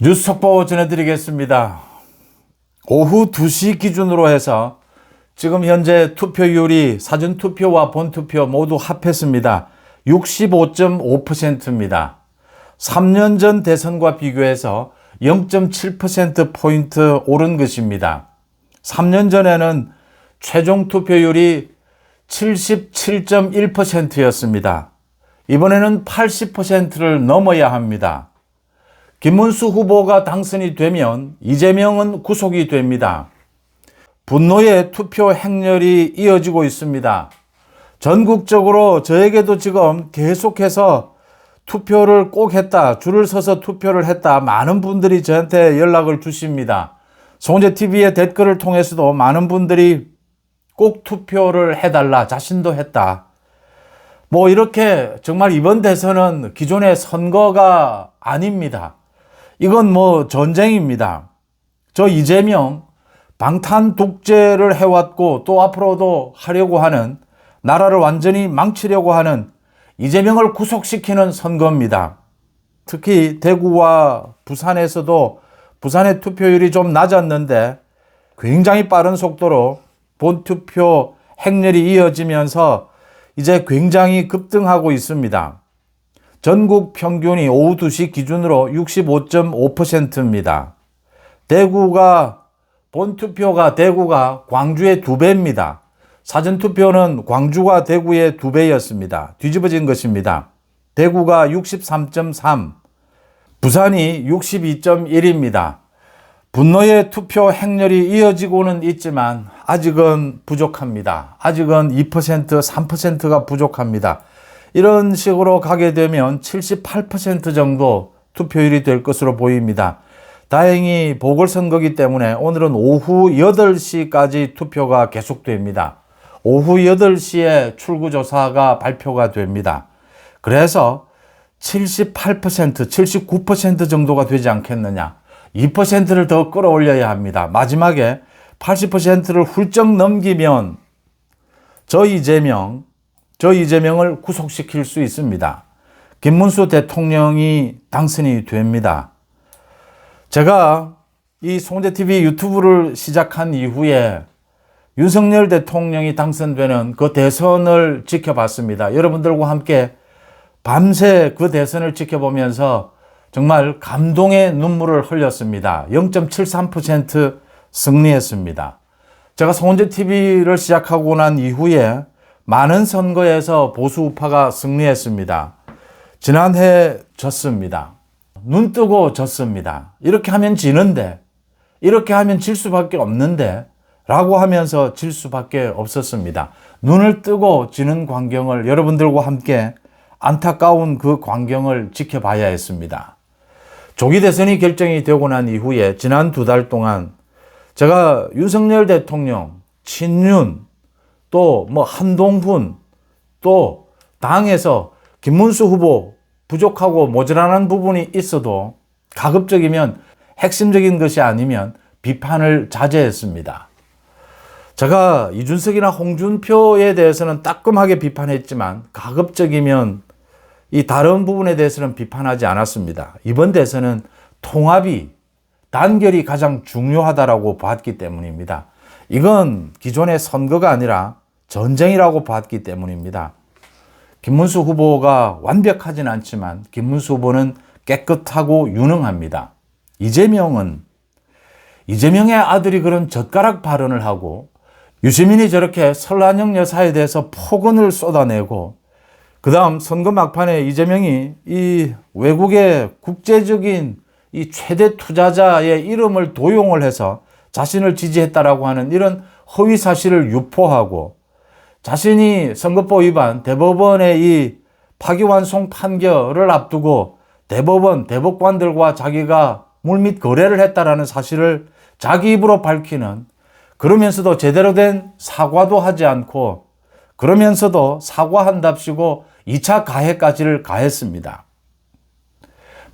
뉴스 속보 전해드리겠습니다. 오후 2시 기준으로 해서 지금 현재 투표율이 사전투표와 본투표 모두 합했습니다. 65.5%입니다. 3년 전 대선과 비교해서 0.7%포인트 오른 것입니다. 3년 전에는 최종 투표율이 77.1%였습니다. 이번에는 80%를 넘어야 합니다. 김문수 후보가 당선이 되면 이재명은 구속이 됩니다. 분노의 투표 행렬이 이어지고 있습니다. 전국적으로 저에게도 지금 계속해서 투표를 꼭 했다, 줄을 서서 투표를 했다, 많은 분들이 저한테 연락을 주십니다. 송재TV의 댓글을 통해서도 많은 분들이 꼭 투표를 해달라, 자신도 했다. 이렇게 정말 이번 대선은 기존의 선거가 아닙니다. 이건 전쟁입니다. 저 이재명 방탄 독재를 해왔고 또 앞으로도 하려고 하는, 나라를 완전히 망치려고 하는 이재명을 구속시키는 선거입니다. 특히 대구와 부산에서도 부산의 투표율이 좀 낮았는데 굉장히 빠른 속도로 본투표 행렬이 이어지면서 이제 굉장히 급등하고 있습니다. 전국 평균이 오후 2시 기준으로 65.5%입니다. 본투표가 대구가 광주의 2배입니다. 사전투표는 광주가 대구의 2배였습니다. 뒤집어진 것입니다. 대구가 63.3, 부산이 62.1입니다. 분노의 투표 행렬이 이어지고는 있지만 아직은 부족합니다. 아직은 2%, 3%가 부족합니다. 이런 식으로 가게 되면 78% 정도 투표율이 될 것으로 보입니다. 다행히 보궐선거이기 때문에 오늘은 오후 8시까지 투표가 계속됩니다. 오후 8시에 출구조사가 발표가 됩니다. 그래서 78%, 79% 정도가 되지 않겠느냐. 2%를 더 끌어올려야 합니다. 마지막에 80%를 훌쩍 넘기면 저 이재명을 구속시킬 수 있습니다. 김문수 대통령이 당선이 됩니다. 제가 이 송재TV 유튜브를 시작한 이후에 윤석열 대통령이 당선되는 그 대선을 지켜봤습니다. 여러분들과 함께 밤새 그 대선을 지켜보면서 정말 감동의 눈물을 흘렸습니다. 0.73% 승리했습니다. 제가 송재TV를 시작하고 난 이후에 많은 선거에서 보수 우파가 승리했습니다. 지난해 졌습니다. 눈 뜨고 졌습니다. 이렇게 하면 지는데, 이렇게 하면 질 수밖에 없는데 라고 하면서 질 수밖에 없었습니다. 눈을 뜨고 지는 광경을, 여러분들과 함께 안타까운 그 광경을 지켜봐야 했습니다. 조기 대선이 결정이 되고 난 이후에 지난 2달 동안 제가 윤석열 대통령, 친윤, 또 한동훈, 또 당에서 김문수 후보 부족하고 모자라는 부분이 있어도 가급적이면 핵심적인 것이 아니면 비판을 자제했습니다. 제가 이준석이나 홍준표에 대해서는 따끔하게 비판했지만 가급적이면 이 다른 부분에 대해서는 비판하지 않았습니다. 이번 대선은 통합이, 단결이 가장 중요하다라고 봤기 때문입니다. 이건 기존의 선거가 아니라 전쟁이라고 봤기 때문입니다. 김문수 후보가 완벽하진 않지만 김문수 후보는 깨끗하고 유능합니다. 이재명의 아들이 그런 젓가락 발언을 하고 유시민이 저렇게 설한영 여사에 대해서 폭언을 쏟아내고 그 다음 선거 막판에 이재명이 이 외국의 국제적인 이 최대 투자자의 이름을 도용을 해서 자신을 지지했다라고 하는 이런 허위 사실을 유포하고 자신이 선거법 위반 대법원의 이 파기환송 판결을 앞두고 대법관들과 자기가 물밑 거래를 했다라는 사실을 자기 입으로 밝히는, 그러면서도 제대로 된 사과도 하지 않고 그러면서도 사과한답시고 2차 가해까지를 가했습니다.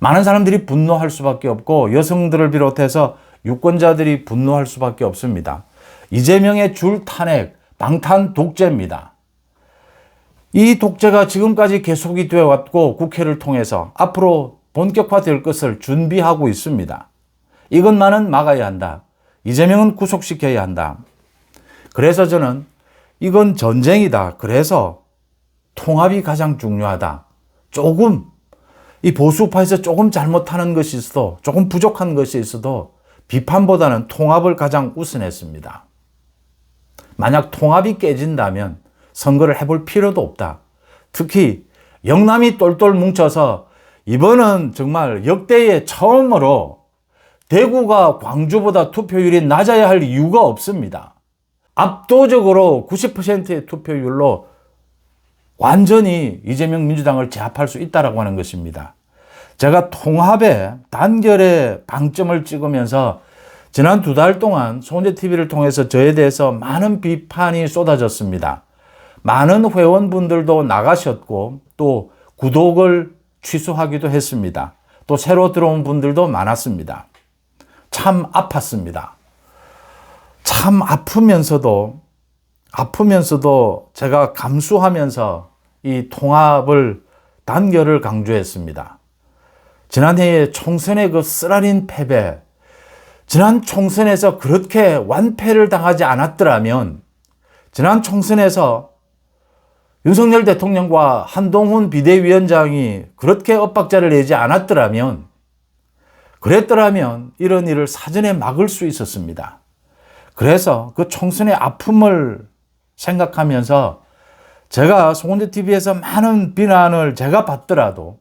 많은 사람들이 분노할 수밖에 없고 여성들을 비롯해서 유권자들이 분노할 수밖에 없습니다. 이재명의 줄 탄핵, 방탄 독재입니다. 이 독재가 지금까지 계속이 되어 왔고 국회를 통해서 앞으로 본격화될 것을 준비하고 있습니다. 이것만은 막아야 한다. 이재명은 구속시켜야 한다. 그래서 저는 이건 전쟁이다. 그래서 통합이 가장 중요하다. 조금 이 보수파에서 조금 잘못하는 것이 있어도, 조금 부족한 것이 있어도 비판보다는 통합을 가장 우선했습니다. 만약 통합이 깨진다면 선거를 해볼 필요도 없다. 특히 영남이 똘똘 뭉쳐서 이번은 정말 역대의 처음으로 대구가 광주보다 투표율이 낮아야 할 이유가 없습니다. 압도적으로 90%의 투표율로 완전히 이재명 민주당을 제압할 수 있다고 하는 것입니다. 제가 통합에 단결의 방점을 찍으면서 지난 2달 동안 송은재TV를 통해서 저에 대해서 많은 비판이 쏟아졌습니다. 많은 회원분들도 나가셨고 또 구독을 취소하기도 했습니다. 또 새로 들어온 분들도 많았습니다. 참 아팠습니다. 참 아프면서도 제가 감수하면서 이 통합을 단결을 강조했습니다. 지난해에 총선의 그 쓰라린 패배, 지난 총선에서 그렇게 완패를 당하지 않았더라면, 지난 총선에서 윤석열 대통령과 한동훈 비대위원장이 그렇게 엇박자를 내지 않았더라면, 그랬더라면 이런 일을 사전에 막을 수 있었습니다. 그래서 그 총선의 아픔을 생각하면서 제가 송은재TV에서 많은 비난을 제가 받더라도,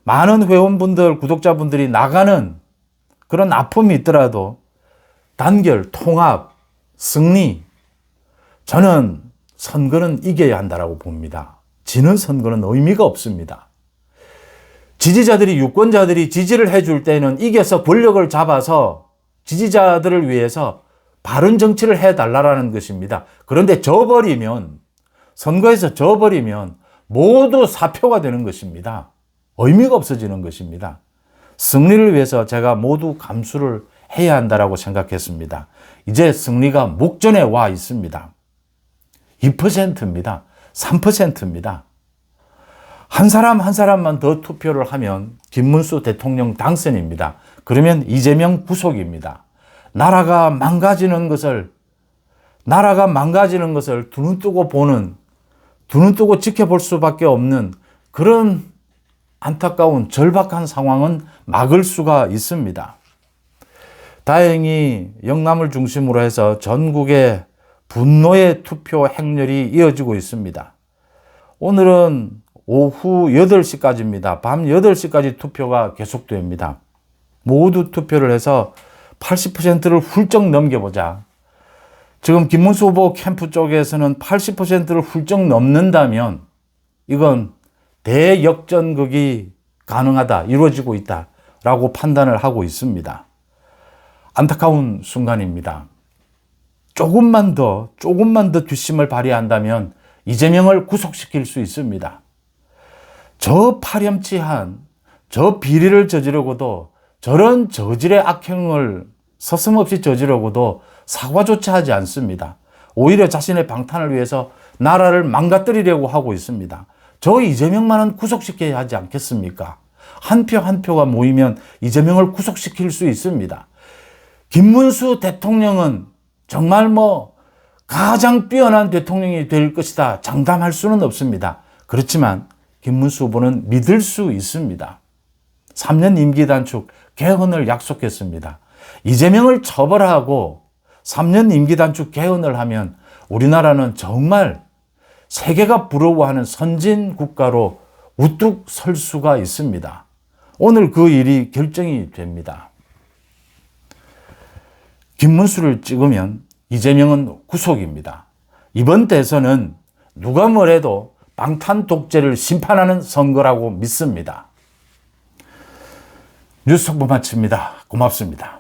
많은 회원분들, 구독자분들이 나가는 그런 아픔이 있더라도 단결, 통합, 승리, 저는 선거는 이겨야 한다고 봅니다. 지는 선거는 의미가 없습니다. 지지자들이, 유권자들이 지지를 해줄 때는 이겨서 권력을 잡아서 지지자들을 위해서 바른 정치를 해달라는 것입니다. 그런데 선거에서 져버리면 모두 사표가 되는 것입니다. 의미가 없어지는 것입니다. 승리를 위해서 제가 모두 감수를 해야 한다고 생각했습니다. 이제 승리가 목전에 와 있습니다. 2%입니다. 3%입니다. 한 사람만 더 투표를 하면 김문수 대통령 당선입니다. 그러면 이재명 구속입니다. 나라가 망가지는 것을 두 눈 뜨고 지켜볼 수밖에 없는 그런 안타까운 절박한 상황은 막을 수가 있습니다. 다행히 영남을 중심으로 해서 전국에 분노의 투표 행렬이 이어지고 있습니다. 오늘은 오후 8시까지입니다. 밤 8시까지 투표가 계속됩니다. 모두 투표를 해서 80%를 훌쩍 넘겨보자. 지금 김문수 후보 캠프 쪽에서는 80%를 훌쩍 넘는다면 이건 대역전극이 가능하다, 이루어지고 있다라고 판단을 하고 있습니다. 안타까운 순간입니다. 조금만 더 뒷심을 발휘한다면 이재명을 구속시킬 수 있습니다. 저 파렴치한, 저 비리를 저지르고도, 저런 저질의 악행을 서슴없이 저지르고도 사과조차 하지 않습니다. 오히려 자신의 방탄을 위해서 나라를 망가뜨리려고 하고 있습니다. 저 이재명만은 구속시켜야 하지 않겠습니까? 한 표 한 표가 모이면 이재명을 구속시킬 수 있습니다. 김문수 대통령은 정말 가장 뛰어난 대통령이 될 것이다, 장담할 수는 없습니다. 그렇지만 김문수 후보는 믿을 수 있습니다. 3년 임기 단축 개헌을 약속했습니다. 이재명을 처벌하고 3년 임기 단축 개헌을 하면 우리나라는 정말 세계가 부러워하는 선진 국가로 우뚝 설 수가 있습니다. 오늘 그 일이 결정이 됩니다. 김문수를 찍으면 이재명은 구속입니다. 이번 대선은 누가 뭐래도 방탄 독재를 심판하는 선거라고 믿습니다. 뉴스 속보 마칩니다. 고맙습니다.